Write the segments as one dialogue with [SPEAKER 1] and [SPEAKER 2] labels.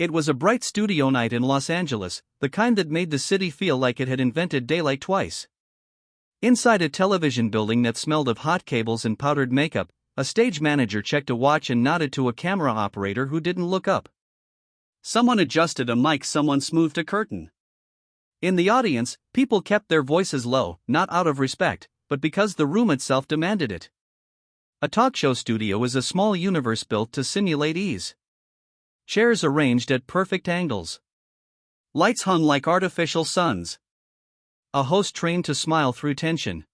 [SPEAKER 1] It was a bright studio night in Los Angeles, the kind that made the city feel like it had invented daylight twice. Inside a television building that smelled of hot cables and powdered makeup, a stage manager checked a watch and nodded to a camera operator who didn't look up. Someone adjusted a mic, someone smoothed a curtain. In the audience, people kept their voices low, not out of respect, but because the room itself demanded it. A talk show studio is a small universe built to simulate ease. Chairs arranged at perfect angles. Lights hung like artificial suns. A host trained to smile through tension.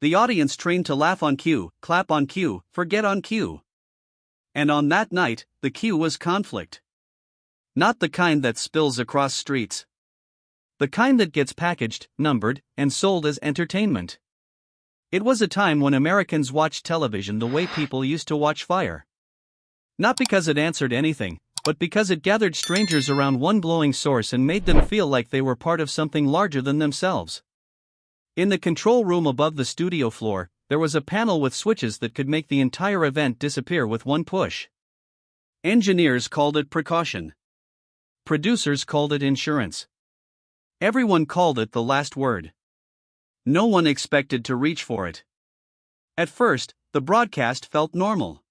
[SPEAKER 1] The audience trained to laugh on cue, clap on cue, forget on cue. And on that night, the cue was conflict. Not the kind that spills across streets. The kind that gets packaged, numbered, and sold as entertainment. It was a time when Americans watched television the way people used to watch fire. Not because it answered anything, but because it gathered strangers around one glowing source and made them feel like they were part of something larger than themselves. In the control room above the studio floor, there was a panel with switches that could make the entire event disappear with one push. Engineers called it precaution. Producers called it insurance. Everyone called it the last word. No one expected to reach for it. At first, the broadcast felt normal.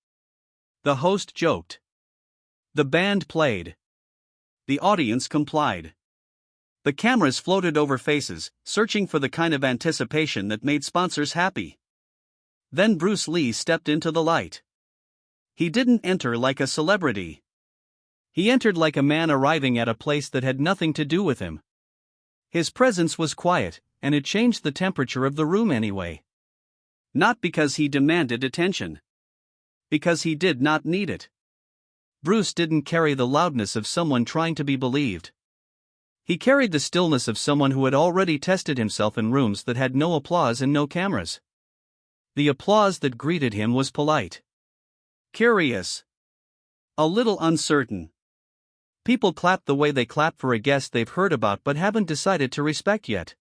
[SPEAKER 1] The host joked. The band played. The audience complied. The cameras floated over faces, searching for the kind of anticipation that made sponsors happy. Then Bruce Lee stepped into the light. He didn't enter like a celebrity. He entered like a man arriving at a place that had nothing to do with him. His presence was quiet, and it changed the temperature of the room anyway. Not because he demanded attention. Because he did not need it. Bruce didn't carry the loudness of someone trying to be believed. He carried the stillness of someone who had already tested himself in rooms that had no applause and no cameras. The applause that greeted him was polite. Curious. A little uncertain. People clap the way they clap for a guest they've heard about but haven't decided to respect yet.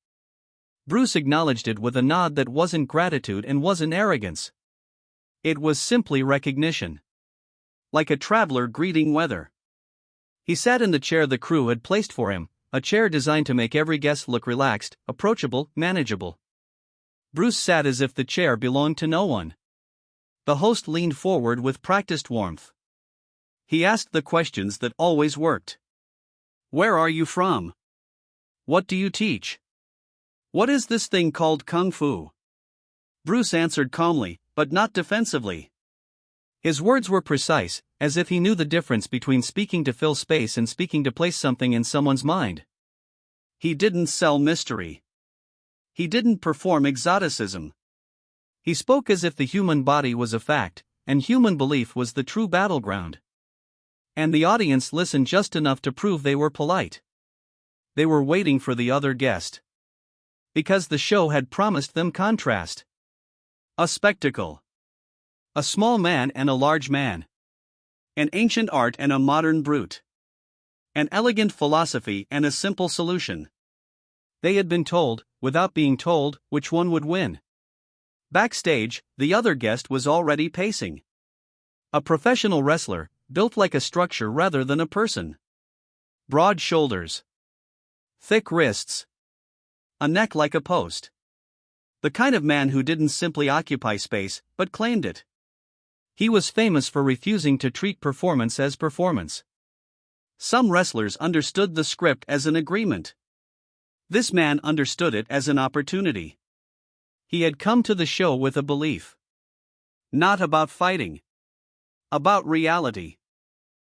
[SPEAKER 1] Bruce acknowledged it with a nod that wasn't gratitude and wasn't arrogance. It was simply recognition. Like a traveler greeting weather. He sat in the chair the crew had placed for him, a chair designed to make every guest look relaxed, approachable, manageable. Bruce sat as if the chair belonged to no one. The host leaned forward with practiced warmth. He asked the questions that always worked. Where are you from? What do you teach? What is this thing called kung fu? Bruce answered calmly, but not defensively. His words were precise, as if he knew the difference between speaking to fill space and speaking to place something in someone's mind. He didn't sell mystery. He didn't perform exoticism. He spoke as if the human body was a fact, and human belief was the true battleground. And the audience listened just enough to prove they were polite. They were waiting for the other guest. Because the show had promised them contrast. A spectacle. A small man and a large man. An ancient art and a modern brute. An elegant philosophy and a simple solution. They had been told, without being told, which one would win. Backstage, the other guest was already pacing. A professional wrestler, built like a structure rather than a person. Broad shoulders. Thick wrists. A neck like a post. The kind of man who didn't simply occupy space, but claimed it. He was famous for refusing to treat performance as performance. Some wrestlers understood the script as an agreement. This man understood it as an opportunity. He had come to the show with a belief. Not about fighting. About reality.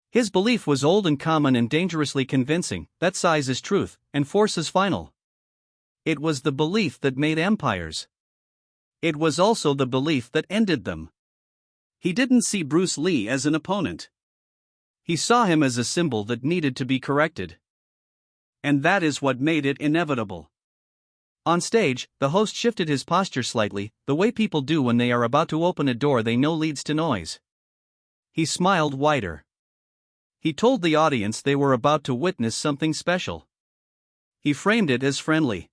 [SPEAKER 1] His belief was old and common and dangerously convincing, that size is truth, and force is final. It was the belief that made empires. It was also the belief that ended them. He didn't see Bruce Lee as an opponent. He saw him as a symbol that needed to be corrected. And that is what made it inevitable. On stage, the host shifted his posture slightly, the way people do when they are about to open a door they know leads to noise. He smiled wider. He told the audience they were about to witness something special. He framed it as friendly.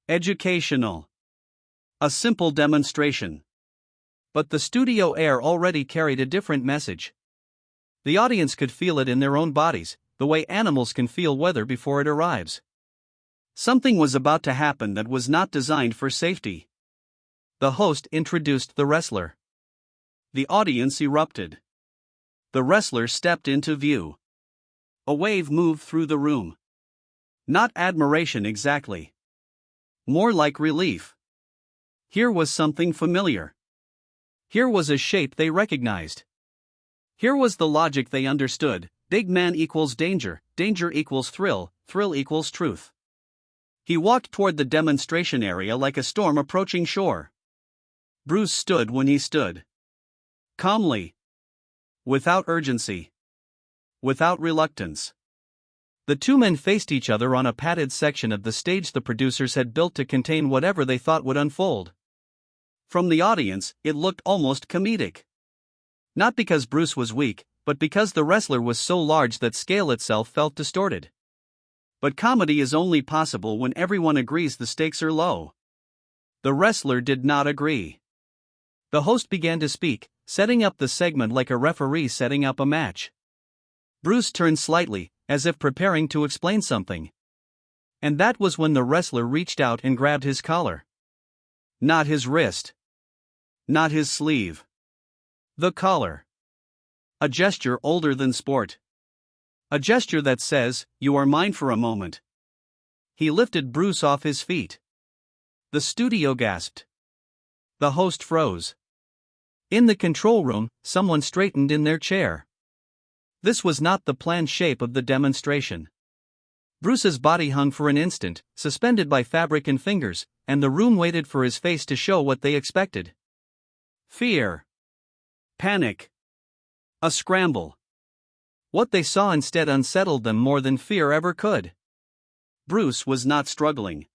[SPEAKER 1] Educational. A simple demonstration. But the studio air already carried a different message. The audience could feel it in their own bodies, the way animals can feel weather before it arrives. Something was about to happen that was not designed for safety. The host introduced the wrestler. The audience erupted. The wrestler stepped into view. A wave moved through the room. Not admiration exactly. More like relief. Here was something familiar. Here was a shape they recognized. Here was the logic they understood: big man equals danger, danger equals thrill, thrill equals truth. He walked toward the demonstration area like a storm approaching shore. Bruce stood when he stood. Calmly. Without urgency. Without reluctance. The two men faced each other on a padded section of the stage the producers had built to contain whatever they thought would unfold. From the audience, it looked almost comedic. Not because Bruce was weak, but because the wrestler was so large that scale itself felt distorted. But comedy is only possible when everyone agrees the stakes are low. The wrestler did not agree. The host began to speak, setting up the segment like a referee setting up a match. Bruce turned slightly, as if preparing to explain something. And that was when the wrestler reached out and grabbed his collar. Not his wrist. Not his sleeve. The collar. A gesture older than sport. A gesture that says, "You are mine for a moment." He lifted Bruce off his feet. The studio gasped. The host froze. In the control room, someone straightened in their chair. This was not the planned shape of the demonstration. Bruce's body hung for an instant, suspended by fabric and fingers, and the room waited for his face to show what they expected. Fear. Panic. A scramble. What they saw instead unsettled them more than fear ever could. Bruce was not struggling.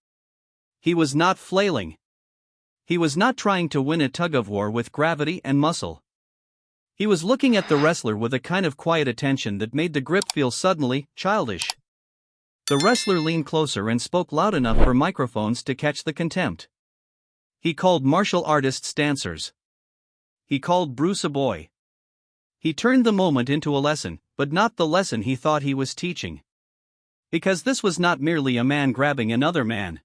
[SPEAKER 1] He was not flailing. He was not trying to win a tug-of-war with gravity and muscle. He was looking at the wrestler with a kind of quiet attention that made the grip feel suddenly childish. The wrestler leaned closer and spoke loud enough for microphones to catch the contempt. He called martial artists dancers. He called Bruce a boy. He turned the moment into a lesson, but not the lesson he thought he was teaching. Because this was not merely a man grabbing another man.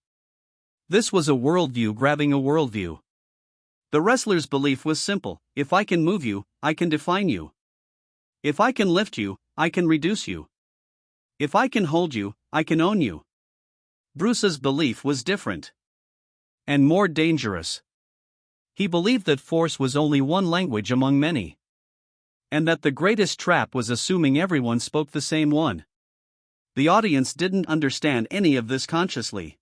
[SPEAKER 1] This was a worldview grabbing a worldview. The wrestler's belief was simple: if I can move you, I can define you. If I can lift you, I can reduce you. If I can hold you, I can own you. Bruce's belief was different. And more dangerous. He believed that force was only one language among many. And that the greatest trap was assuming everyone spoke the same one. The audience didn't understand any of this consciously.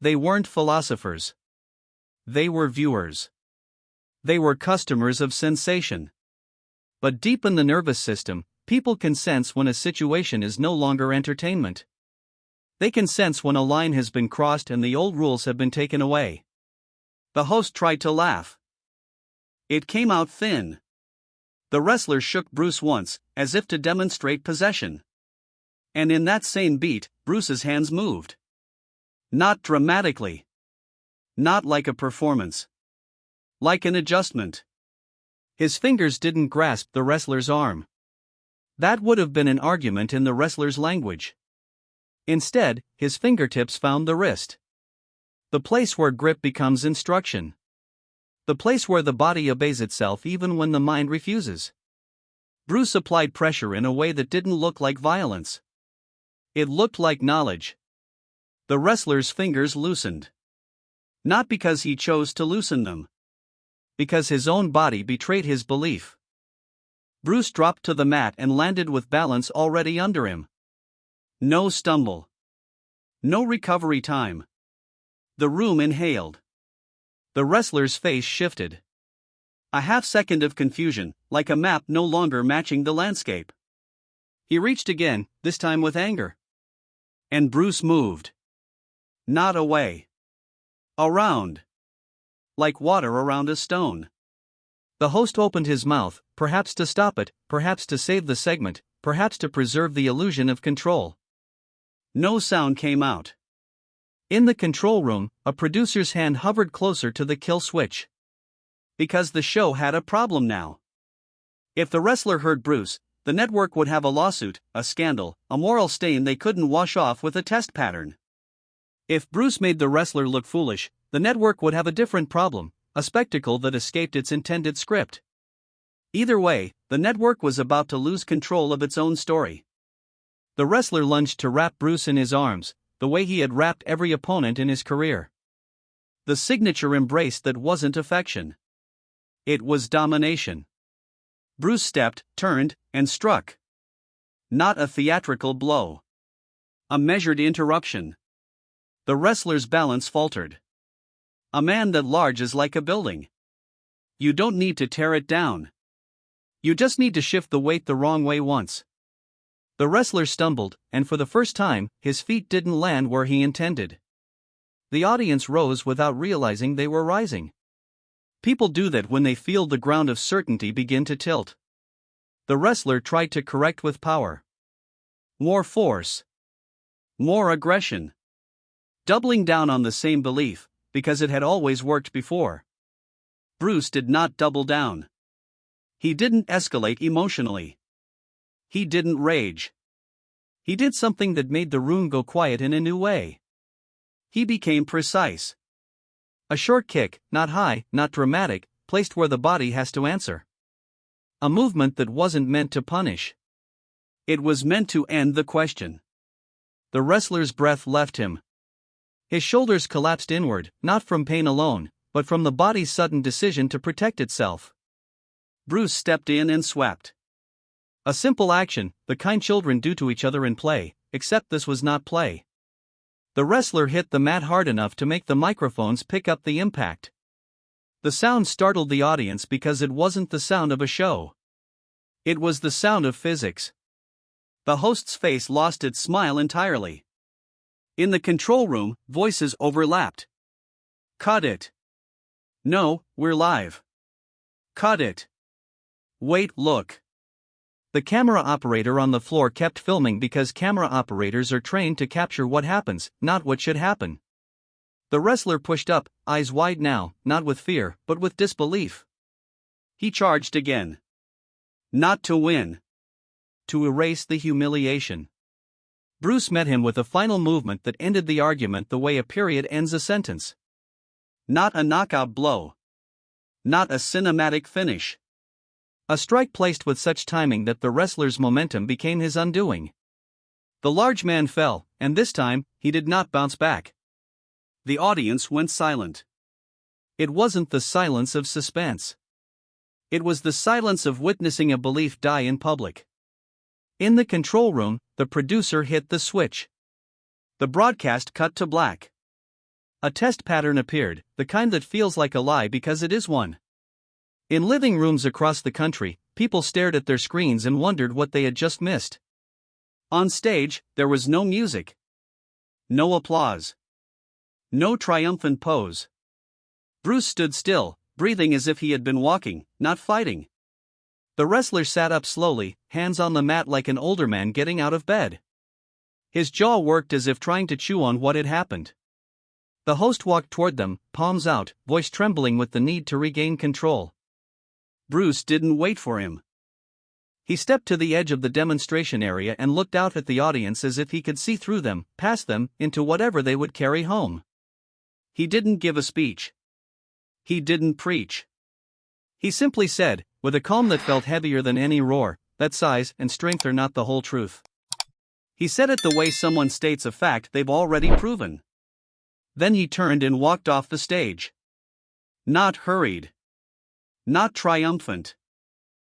[SPEAKER 1] They weren't philosophers. They were viewers. They were customers of sensation. But deep in the nervous system, people can sense when a situation is no longer entertainment. They can sense when a line has been crossed and the old rules have been taken away. The host tried to laugh. It came out thin. The wrestler shook Bruce once, as if to demonstrate possession. And in that same beat, Bruce's hands moved. Not dramatically. Not like a performance. Like an adjustment. His fingers didn't grasp the wrestler's arm. That would have been an argument in the wrestler's language. Instead, his fingertips found the wrist. The place where grip becomes instruction. The place where the body obeys itself even when the mind refuses. Bruce applied pressure in a way that didn't look like violence. It looked like knowledge. The wrestler's fingers loosened. Not because he chose to loosen them. Because his own body betrayed his belief. Bruce dropped to the mat and landed with balance already under him. No stumble. No recovery time. The room inhaled. The wrestler's face shifted. A half-second of confusion, like a map no longer matching the landscape. He reached again, this time with anger. And Bruce moved. Not away. Around. Like water around a stone. The host opened his mouth, perhaps to stop it, perhaps to save the segment, perhaps to preserve the illusion of control. No sound came out. In the control room, a producer's hand hovered closer to the kill switch. Because the show had a problem now. If the wrestler heard Bruce, the network would have a lawsuit, a scandal, a moral stain they couldn't wash off with a test pattern. If Bruce made the wrestler look foolish, the network would have a different problem, a spectacle that escaped its intended script. Either way, the network was about to lose control of its own story. The wrestler lunged to wrap Bruce in his arms, the way he had wrapped every opponent in his career. The signature embrace that wasn't affection. It was domination. Bruce stepped, turned, and struck. Not a theatrical blow. A measured interruption. The wrestler's balance faltered. A man that large is like a building. You don't need to tear it down. You just need to shift the weight the wrong way once. The wrestler stumbled, and for the first time, his feet didn't land where he intended. The audience rose without realizing they were rising. People do that when they feel the ground of certainty begin to tilt. The wrestler tried to correct with power. More force. More aggression. Doubling down on the same belief, because it had always worked before. Bruce did not double down. He didn't escalate emotionally. He didn't rage. He did something that made the room go quiet in a new way. He became precise. A short kick, not high, not dramatic, placed where the body has to answer. A movement that wasn't meant to punish. It was meant to end the question. The wrestler's breath left him. His shoulders collapsed inward, not from pain alone, but from the body's sudden decision to protect itself. Bruce stepped in and swept. A simple action, the kind children do to each other in play, except this was not play. The wrestler hit the mat hard enough to make the microphones pick up the impact. The sound startled the audience because it wasn't the sound of a show. It was the sound of physics. The host's face lost its smile entirely. In the control room, voices overlapped. Cut it. No, we're live. Cut it. Wait, look. The camera operator on the floor kept filming because camera operators are trained to capture what happens, not what should happen. The wrestler pushed up, eyes wide now, not with fear, but with disbelief. He charged again. Not to win. To erase the humiliation. Bruce met him with a final movement that ended the argument the way a period ends a sentence. Not a knockout blow. Not a cinematic finish. A strike placed with such timing that the wrestler's momentum became his undoing. The large man fell, and this time, he did not bounce back. The audience went silent. It wasn't the silence of suspense. It was the silence of witnessing a belief die in public. In the control room, the producer hit the switch. The broadcast cut to black. A test pattern appeared, the kind that feels like a lie because it is one. In living rooms across the country, people stared at their screens and wondered what they had just missed. On stage, there was no music. No applause. No triumphant pose. Bruce stood still, breathing as if he had been walking, not fighting. The wrestler sat up slowly, hands on the mat like an older man getting out of bed. His jaw worked as if trying to chew on what had happened. The host walked toward them, palms out, voice trembling with the need to regain control. Bruce didn't wait for him. He stepped to the edge of the demonstration area and looked out at the audience as if he could see through them, past them, into whatever they would carry home. He didn't give a speech. He didn't preach. He simply said, with a calm that felt heavier than any roar, that size and strength are not the whole truth. He said it the way someone states a fact they've already proven. Then he turned and walked off the stage. Not hurried. Not triumphant.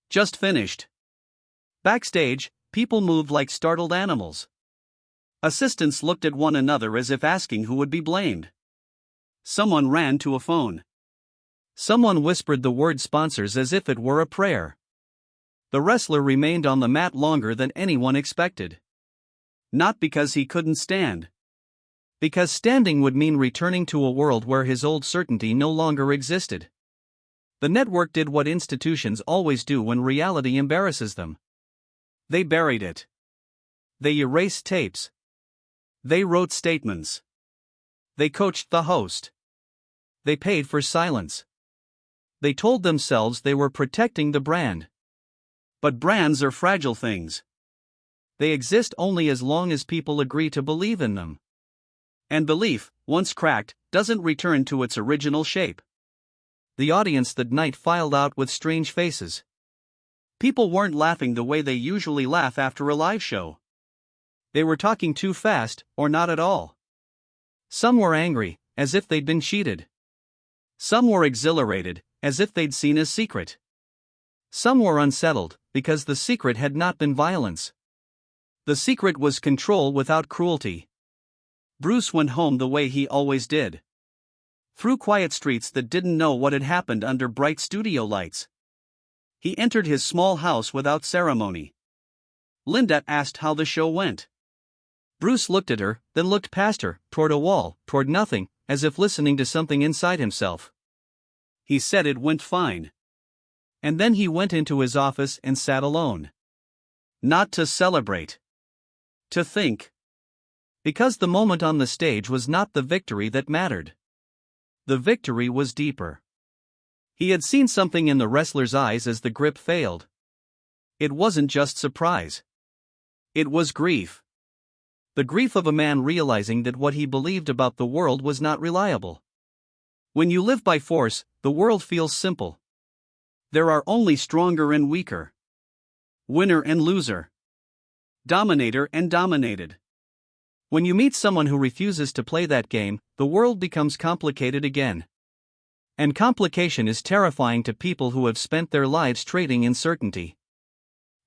[SPEAKER 1] Just finished. Backstage, people moved like startled animals. Assistants looked at one another as if asking who would be blamed. Someone ran to a phone. Someone whispered the word sponsors as if it were a prayer. The wrestler remained on the mat longer than anyone expected. Not because he couldn't stand. Because standing would mean returning to a world where his old certainty no longer existed. The network did what institutions always do when reality embarrasses them. They buried it. They erased tapes. They wrote statements. They coached the host. They paid for silence. They told themselves they were protecting the brand. But brands are fragile things. They exist only as long as people agree to believe in them. And belief, once cracked, doesn't return to its original shape. The audience that night filed out with strange faces. People weren't laughing the way they usually laugh after a live show. They were talking too fast, or not at all. Some were angry, as if they'd been cheated. Some were exhilarated, as if they'd seen a secret. Some were unsettled, because the secret had not been violence. The secret was control without cruelty. Bruce went home the way he always did. Through quiet streets that didn't know what had happened under bright studio lights. He entered his small house without ceremony. Linda asked how the show went. Bruce looked at her, then looked past her, toward a wall, toward nothing, as if listening to something inside himself. He said it went fine. And then he went into his office and sat alone. Not to celebrate. To think. Because the moment on the stage was not the victory that mattered. The victory was deeper. He had seen something in the wrestler's eyes as the grip failed. It wasn't just surprise. It was grief. The grief of a man realizing that what he believed about the world was not reliable. When you live by force, the world feels simple. There are only stronger and weaker. Winner and loser. Dominator and dominated. When you meet someone who refuses to play that game, the world becomes complicated again. And complication is terrifying to people who have spent their lives trading in certainty.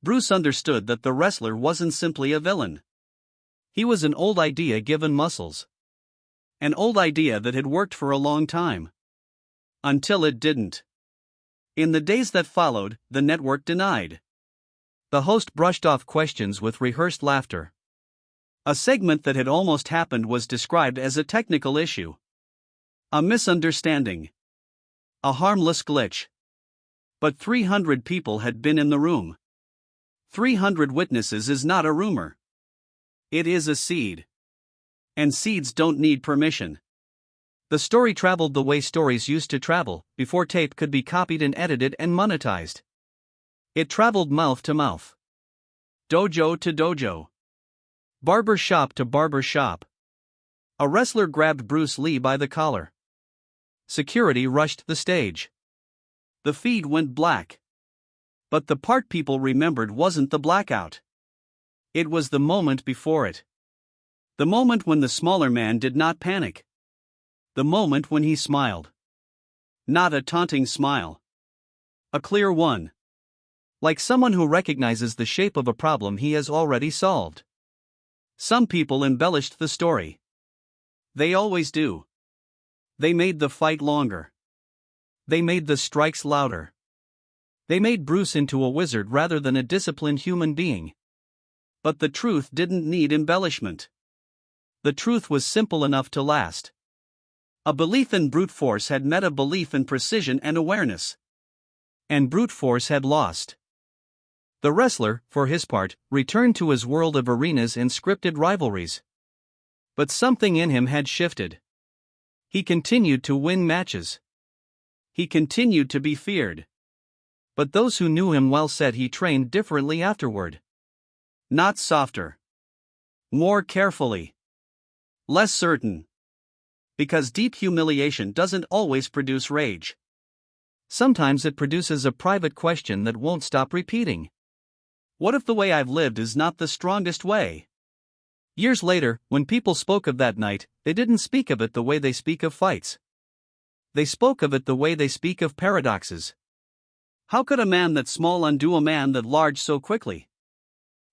[SPEAKER 1] Bruce understood that the wrestler wasn't simply a villain. He was an old idea given muscles. An old idea that had worked for a long time. Until it didn't. In the days that followed, the network denied. The host brushed off questions with rehearsed laughter. A segment that had almost happened was described as a technical issue. A misunderstanding. A harmless glitch. But 300 people had been in the room. 300 witnesses is not a rumor. It is a seed. And seeds don't need permission. The story traveled the way stories used to travel, before tape could be copied and edited and monetized. It traveled mouth to mouth. Dojo to dojo. Barber shop to barber shop. A wrestler grabbed Bruce Lee by the collar. Security rushed the stage. The feed went black. But the part people remembered wasn't the blackout. It was the moment before it. The moment when the smaller man did not panic. The moment when he smiled. Not a taunting smile. A clear one. Like someone who recognizes the shape of a problem he has already solved. Some people embellished the story. They always do. They made the fight longer. They made the strikes louder. They made Bruce into a wizard rather than a disciplined human being. But the truth didn't need embellishment. The truth was simple enough to last. A belief in brute force had met a belief in precision and awareness. And brute force had lost. The wrestler, for his part, returned to his world of arenas and scripted rivalries. But something in him had shifted. He continued to win matches. He continued to be feared. But those who knew him well said he trained differently afterward. Not softer. More carefully. Less certain. Because deep humiliation doesn't always produce rage. Sometimes it produces a private question that won't stop repeating. What if the way I've lived is not the strongest way? Years later, when people spoke of that night, they didn't speak of it the way they speak of fights. They spoke of it the way they speak of paradoxes. How could a man that small undo a man that large so quickly?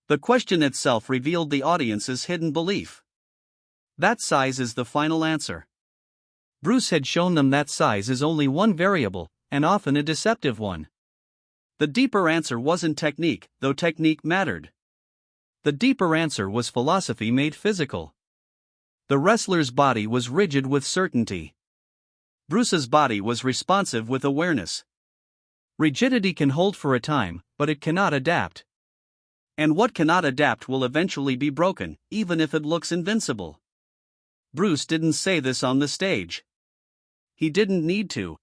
[SPEAKER 1] The question itself revealed the audience's hidden belief. That size is the final answer. Bruce had shown them that size is only one variable, and often a deceptive one. The deeper answer wasn't technique, though technique mattered. The deeper answer was philosophy made physical. The wrestler's body was rigid with certainty. Bruce's body was responsive with awareness. Rigidity can hold for a time, but it cannot adapt. And what cannot adapt will eventually be broken, even if it looks invincible. Bruce didn't say this on the stage. He didn't need to.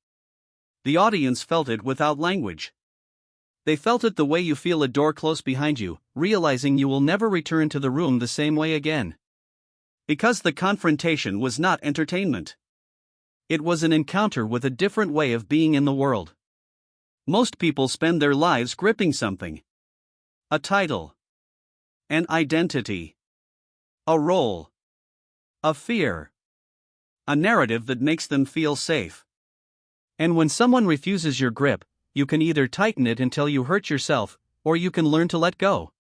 [SPEAKER 1] The audience felt it without language. They felt it the way you feel a door close behind you, realizing you will never return to the room the same way again. Because the confrontation was not entertainment. It was an encounter with a different way of being in the world. Most people spend their lives gripping something. A title. An identity. A role. A fear. A narrative that makes them feel safe. And when someone refuses your grip, you can either tighten it until you hurt yourself, or you can learn to let go.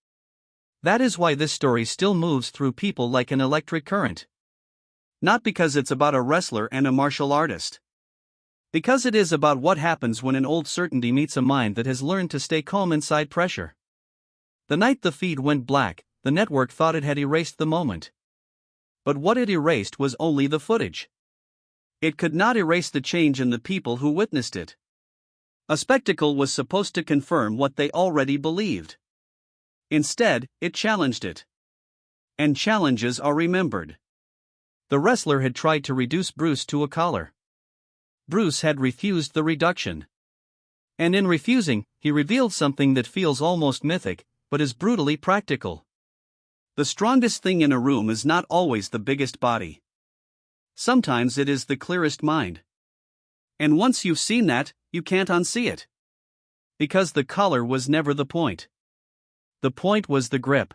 [SPEAKER 1] That is why this story still moves through people like an electric current. Not because it's about a wrestler and a martial artist. Because it is about what happens when an old certainty meets a mind that has learned to stay calm inside pressure. The night the feed went black, the network thought it had erased the moment. But what it erased was only the footage. It could not erase the change in the people who witnessed it. A spectacle was supposed to confirm what they already believed. Instead, it challenged it. And challenges are remembered. The wrestler had tried to reduce Bruce to a collar. Bruce had refused the reduction. And in refusing, he revealed something that feels almost mythic, but is brutally practical. The strongest thing in a room is not always the biggest body. Sometimes it is the clearest mind. And once you've seen that, you can't unsee it. Because the collar was never the point. The point was the grip.